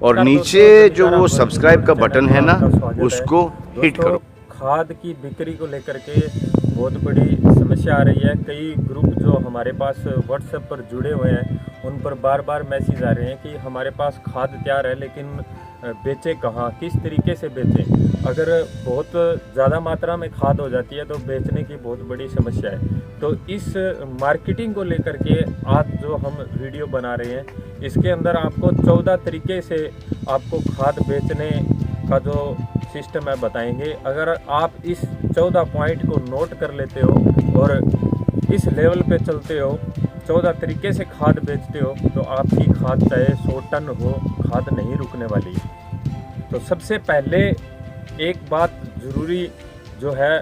और नीचे जो वो सब्सक्राइब का बटन है ना, उसको हिट करो। खाद की बिक्री को लेकर के बहुत बड़ी समस्या आ रही है। कई ग्रुप जो हमारे पास व्हाट्सएप पर जुड़े हुए हैं, उन पर बार बार मैसेज आ रहे हैं कि हमारे पास खाद तैयार है, लेकिन बेचें कहाँ, किस तरीके से बेचें। अगर बहुत ज़्यादा मात्रा में खाद हो जाती है तो बेचने की बहुत बड़ी समस्या है। तो इस मार्केटिंग को लेकर के आज जो हम वीडियो बना रहे हैं, इसके अंदर आपको 14 तरीके से आपको खाद बेचने का जो सिस्टम है बताएंगे। अगर आप इस 14 पॉइंट को नोट कर लेते हो और इस लेवल पे चलते हो, 14 तरीके से खाद बेचते हो, तो आपकी खाद चाहे 100 टन हो, खाद नहीं रुकने वाली। तो सबसे पहले एक बात ज़रूरी जो है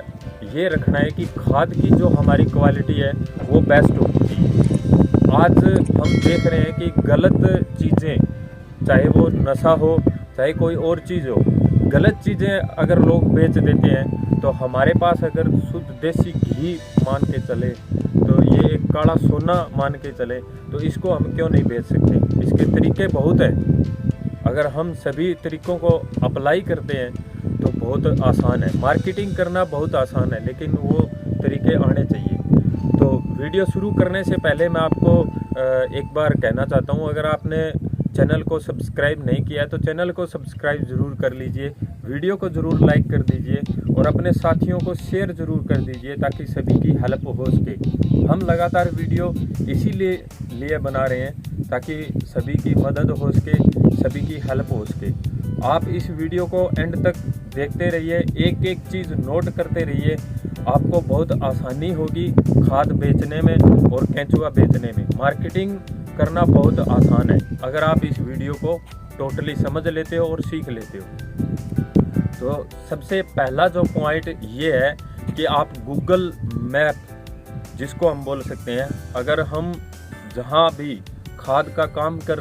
ये रखना है कि खाद की जो हमारी क्वालिटी है वो बेस्ट होती है। आज हम देख रहे हैं कि गलत चीज़ें, चाहे वो नशा हो चाहे कोई और चीज़ हो, गलत चीज़ें अगर लोग बेच देते हैं, तो हमारे पास अगर शुद्ध देसी घी मान के चले, तो ये एक काला सोना मान के चले, तो इसको हम क्यों नहीं बेच सकते। इसके तरीके बहुत हैं। अगर हम सभी तरीक़ों को अप्लाई करते हैं तो बहुत आसान है। मार्केटिंग करना बहुत आसान है, लेकिन वो तरीके आने चाहिए। तो वीडियो शुरू करने से पहले मैं आपको एक बार कहना चाहता हूँ, अगर आपने चैनल को सब्सक्राइब नहीं किया है तो चैनल को सब्सक्राइब ज़रूर कर लीजिए, वीडियो को ज़रूर लाइक कर दीजिए और अपने साथियों को शेयर ज़रूर कर दीजिए, ताकि सभी की हेल्प हो सके। हम लगातार वीडियो इसीलिए बना रहे हैं ताकि सभी की मदद हो सके, सभी की हेल्प हो सके। आप इस वीडियो को एंड तक देखते रहिए, एक एक चीज़ नोट करते रहिए, आपको बहुत आसानी होगी खाद बेचने में और केंचुआ बेचने में। मार्केटिंग करना बहुत आसान है अगर आप इस वीडियो को टोटली समझ लेते हो और सीख लेते हो। तो सबसे पहला जो पॉइंट ये है कि आप गूगल मैप, जिसको हम बोल सकते हैं, अगर हम जहाँ भी खाद का काम कर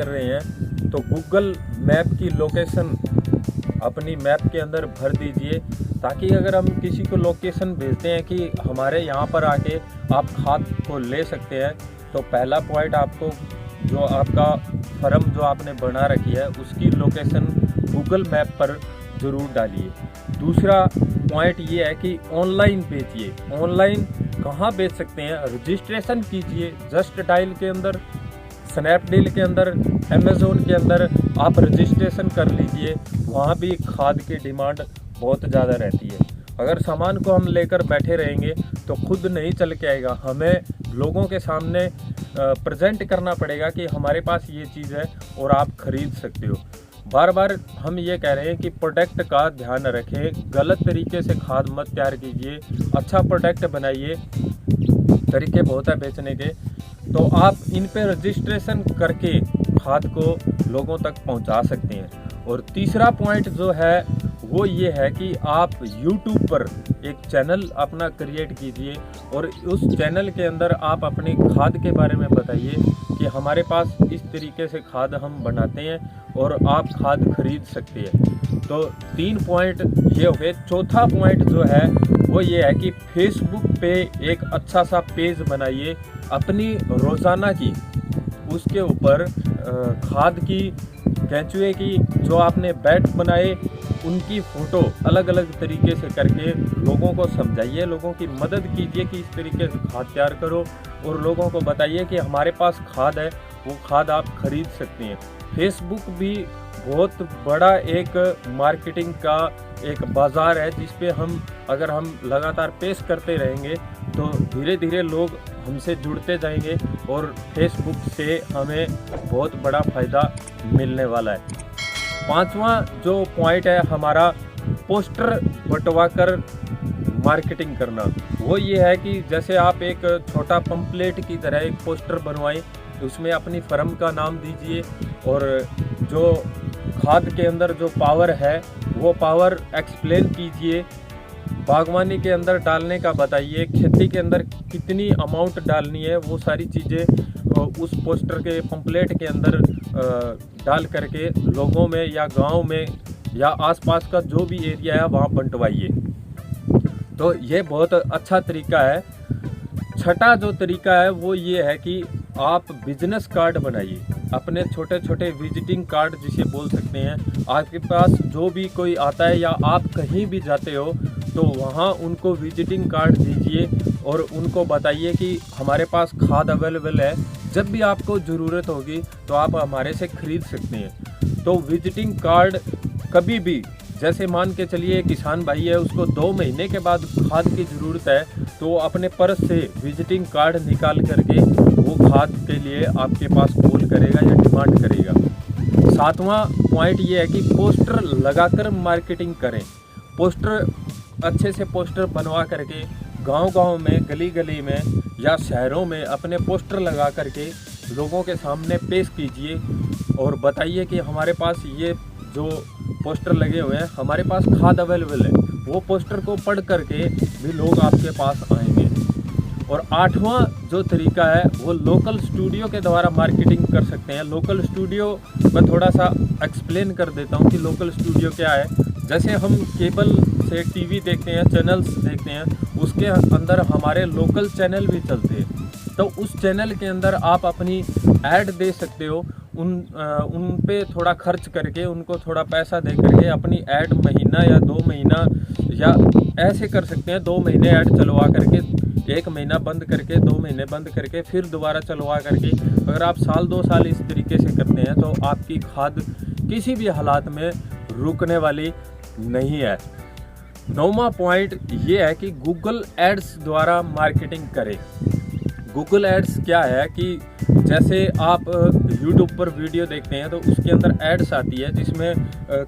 रहे हैं, तो गूगल मैप की लोकेशन अपनी मैप के अंदर भर दीजिए, ताकि अगर हम किसी को लोकेशन भेजते हैं कि हमारे यहाँ पर आके आप खाद को ले सकते हैं, तो पहला पॉइंट आपको जो आपका फर्म जो आपने बना रखी है उसकी लोकेशन गूगल मैप पर ज़रूर डालिए। दूसरा पॉइंट ये है कि ऑनलाइन बेचिए। ऑनलाइन कहाँ बेच सकते हैं, रजिस्ट्रेशन कीजिए। जस्ट डायल के अंदर, स्नैपडील के अंदर, अमेज़ोन के अंदर आप रजिस्ट्रेशन कर लीजिए। वहाँ भी खाद की डिमांड बहुत ज़्यादा रहती है। अगर सामान को हम लेकर बैठे रहेंगे तो खुद नहीं चल के आएगा, हमें लोगों के सामने प्रेजेंट करना पड़ेगा कि हमारे पास ये चीज़ है और आप खरीद सकते हो। बार बार हम ये कह रहे हैं कि प्रोडक्ट का ध्यान रखें, गलत तरीके से खाद मत तैयार कीजिए, अच्छा प्रोडक्ट बनाइए। तरीके बहुत है बेचने के, तो आप इन पे रजिस्ट्रेशन करके खाद को लोगों तक पहुंचा सकते हैं। और तीसरा पॉइंट जो है वो ये है कि आप YouTube पर एक चैनल अपना क्रिएट कीजिए और उस चैनल के अंदर आप अपनी खाद के बारे में बताइए कि हमारे पास इस तरीके से खाद हम बनाते हैं और आप खाद खरीद सकते हैं। तो 3 पॉइंट ये हो गए। चौथा पॉइंट जो है वो ये है कि फेसबुक पे एक अच्छा सा पेज बनाइए अपनी रोज़ाना की, उसके ऊपर खाद की, केंचुए की जो आपने बैट बनाए उनकी फ़ोटो अलग अलग तरीके से करके लोगों को समझाइए, लोगों की मदद कीजिए कि इस तरीके से खाद तैयार करो, और लोगों को बताइए कि हमारे पास खाद है, वो खाद आप खरीद सकते हैं। फेसबुक भी बहुत बड़ा एक मार्केटिंग का एक बाज़ार है, जिस पे अगर हम लगातार पेश करते रहेंगे तो धीरे धीरे लोग हमसे जुड़ते जाएंगे और फेसबुक से हमें बहुत बड़ा फ़ायदा मिलने वाला है। 5वां जो पॉइंट है हमारा, पोस्टर बंटवा कर मार्केटिंग करना। वो ये है कि जैसे आप एक छोटा पंपलेट की तरह एक पोस्टर बनवाएं, उसमें अपनी फर्म का नाम दीजिए और जो खाद के अंदर जो पावर है वो पावर एक्सप्लेन कीजिए। बागवानी के अंदर डालने का बताइए, खेती के अंदर कितनी अमाउंट डालनी है, वो सारी चीज़ें उस पोस्टर के पंपलेट के अंदर डाल करके लोगों में या गांव में या आसपास का जो भी एरिया है वहाँ बंटवाइए। तो ये बहुत अच्छा तरीका है। छठा जो तरीका है वो ये है कि आप बिजनेस कार्ड बनाइए। अपने छोटे छोटे विजिटिंग कार्ड जिसे बोल सकते हैं, आपके पास जो भी कोई आता है या आप कहीं भी जाते हो तो वहाँ उनको विजिटिंग कार्ड दीजिए और उनको बताइए कि हमारे पास खाद अवेलेबल है, जब भी आपको ज़रूरत होगी तो आप हमारे से ख़रीद सकते हैं। तो विजिटिंग कार्ड कभी भी, जैसे मान के चलिए किसान भाई है, उसको 2 महीने के बाद खाद की ज़रूरत है तो वो अपने पर्स से विजिटिंग कार्ड निकाल करके वो खाद के लिए आपके पास कॉल करेगा या डिमांड करेगा। 7वां पॉइंट ये है कि पोस्टर लगाकर मार्केटिंग करें। पोस्टर, अच्छे से पोस्टर बनवा करके गांव-गांव में, गली-गली में या शहरों में अपने पोस्टर लगा करके लोगों के सामने पेश कीजिए और बताइए कि हमारे पास ये जो पोस्टर लगे हुए हैं, हमारे पास खाद अवेलेबल है। वो पोस्टर को पढ़ करके भी लोग आपके पास आएंगे। और 8वां जो तरीका है वो लोकल स्टूडियो के द्वारा मार्केटिंग कर सकते हैं। लोकल स्टूडियो मैं थोड़ा सा एक्सप्लेन कर देता हूँ कि लोकल स्टूडियो क्या है। जैसे हम केबल से टीवी देखते हैं, चैनल्स देखते हैं, उसके अंदर हमारे लोकल चैनल भी चलते हैं, तो उस चैनल के अंदर आप अपनी ऐड दे सकते हो। उन पे थोड़ा खर्च करके, उनको थोड़ा पैसा दे करके अपनी ऐड महीना या 2 महीना या ऐसे कर सकते हैं। 2 महीने ऐड चलवा करके, 1 महीना बंद करके, 2 महीने बंद करके, फिर दोबारा चलवा करके अगर आप साल 2 साल इस तरीके से करते हैं तो आपकी खाद किसी भी हालात में रुकने वाली नहीं है। 9वां पॉइंट ये है कि गूगल एड्स द्वारा मार्केटिंग करें। गूगल एड्स क्या है कि जैसे आप यूट्यूब पर वीडियो देखते हैं तो उसके अंदर एड्स आती है जिसमें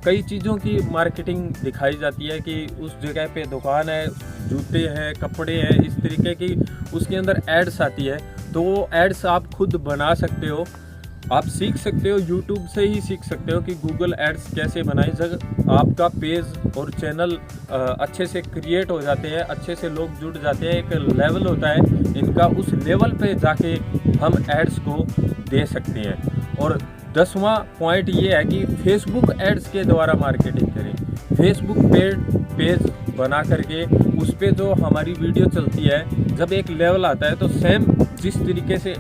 कई चीज़ों की मार्केटिंग दिखाई जाती है कि उस जगह पे दुकान है, जूते हैं, कपड़े हैं, इस तरीके की उसके अंदर एड्स आती है। तो वो एड्स आप खुद बना सकते हो, आप सीख सकते हो, यूट्यूब से ही सीख सकते हो कि गूगल एड्स कैसे बनाए। जब आपका पेज और चैनल अच्छे से क्रिएट हो जाते हैं, अच्छे से लोग जुड़ जाते हैं, एक लेवल होता है इनका, उस लेवल पे जाके हम एड्स को दे सकते हैं। और 10वां पॉइंट ये है कि फेसबुक एड्स के द्वारा मार्केटिंग करें। फेसबुक पेज बना करके उस पर जो हमारी वीडियो चलती है, जब एक लेवल आता है तो सेम जिस तरीके से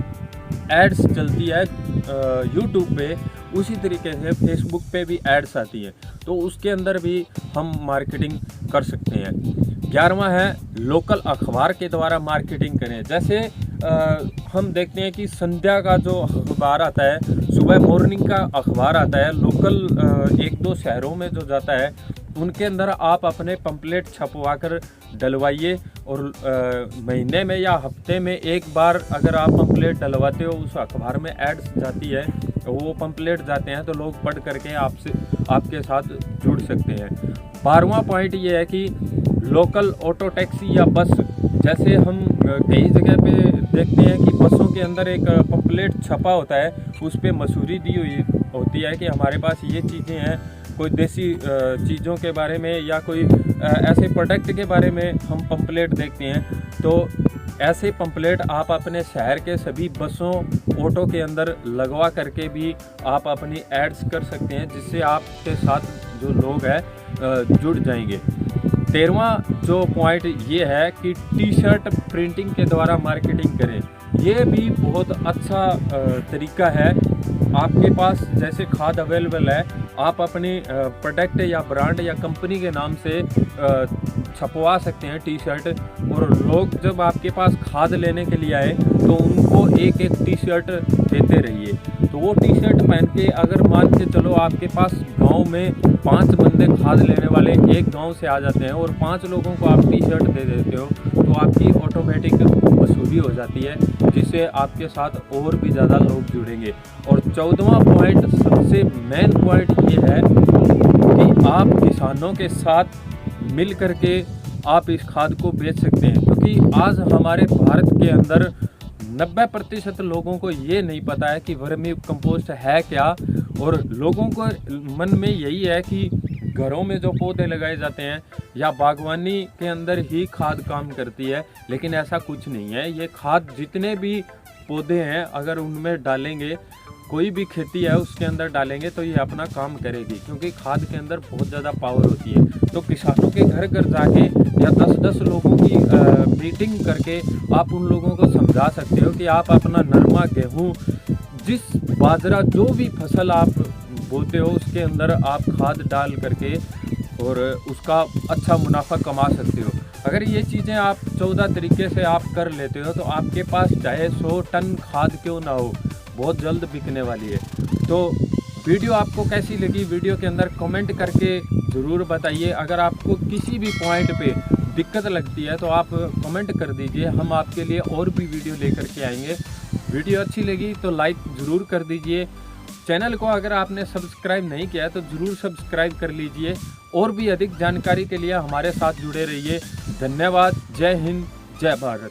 एड्स चलती है यूट्यूब पे, उसी तरीके से फेसबुक पे भी एड्स आती है, तो उसके अंदर भी हम मार्केटिंग कर सकते हैं। 11वां है लोकल अखबार के द्वारा मार्केटिंग करें। जैसे हम देखते हैं कि संध्या का जो अखबार आता है, सुबह मॉर्निंग का अखबार आता है, लोकल 1-2 शहरों में जो जाता है, उनके अंदर आप अपने पंपलेट छपवा कर डलवाइए और महीने में या हफ्ते में एक बार अगर आप पंपलेट डलवाते हो, उस अखबार में एड्स जाती है, वो पंपलेट जाते हैं तो लोग पढ़ करके आपके साथ जुड़ सकते हैं। 12वां पॉइंट ये है कि लोकल ऑटो टैक्सी या बस, जैसे हम कई जगह पे देखते हैं कि बसों के अंदर एक पंपलेट छपा होता है, उस पर मशहूरी दी हुई होती है कि हमारे पास ये चीज़ें हैं, कोई देसी चीज़ों के बारे में या कोई ऐसे प्रोडक्ट के बारे में हम पंपलेट देखते हैं। तो ऐसे पंपलेट आप अपने शहर के सभी बसों, ऑटो के अंदर लगवा करके भी आप अपनी एड्स कर सकते हैं, जिससे आपके साथ जो लोग हैं जुड़ जाएंगे। 13वां जो पॉइंट ये है कि टी शर्ट प्रिंटिंग के द्वारा मार्केटिंग करें। ये भी बहुत अच्छा तरीका है। आपके पास जैसे खाद अवेलेबल है, आप अपने प्रोडक्ट या ब्रांड या कंपनी के नाम से छपवा सकते हैं टी शर्ट, और लोग जब आपके पास खाद लेने के लिए आए तो उनको एक टी शर्ट देते रहिए। तो वो टी शर्ट पहन के, अगर मान के चलो आपके पास गांव में 5 बंदे खाद लेने वाले एक गांव से आ जाते हैं और 5 लोगों को आप टी शर्ट दे देते हो, तो आपकी ऑटोमेटिक वसूली हो जाती है, जिससे आपके साथ और भी ज़्यादा लोग जुड़ेंगे। और 14वां पॉइंट, सबसे मेन पॉइंट ये है कि आप किसानों के साथ मिल करके आप इस खाद को बेच सकते हैं, क्योंकि आज हमारे भारत के अंदर 90% लोगों को ये नहीं पता है कि वर्मी कंपोस्ट है क्या, और लोगों को मन में यही है कि घरों में जो पौधे लगाए जाते हैं या बागवानी के अंदर ही खाद काम करती है, लेकिन ऐसा कुछ नहीं है। ये खाद जितने भी पौधे हैं अगर उनमें डालेंगे, कोई भी खेती है उसके अंदर डालेंगे तो ये अपना काम करेगी, क्योंकि खाद के अंदर बहुत ज़्यादा पावर होती है। तो किसानों के घर घर जाके या 10-10 लोगों की मीटिंग करके आप उन लोगों को समझा सकते हो कि आप अपना नरमा, गेहूँ जिस बाजरा जो भी फसल आप बोते हो उसके अंदर आप खाद डाल करके और उसका अच्छा मुनाफा कमा सकते हो। अगर ये चीज़ें आप 14 तरीके से आप कर लेते हो तो आपके पास चाहे 100 टन खाद क्यों ना हो, बहुत जल्द बिकने वाली है। तो वीडियो आपको कैसी लगी, वीडियो के अंदर कमेंट करके ज़रूर बताइए। अगर आपको किसी भी पॉइंट पे दिक्कत लगती है तो आप कमेंट कर दीजिए, हम आपके लिए और भी वीडियो लेकर के आएंगे। वीडियो अच्छी लगी तो लाइक ज़रूर कर दीजिए। चैनल को अगर आपने सब्सक्राइब नहीं किया है तो ज़रूर सब्सक्राइब कर लीजिए। और भी अधिक जानकारी के लिए हमारे साथ जुड़े रहिए। धन्यवाद। जय हिंद, जय भारत।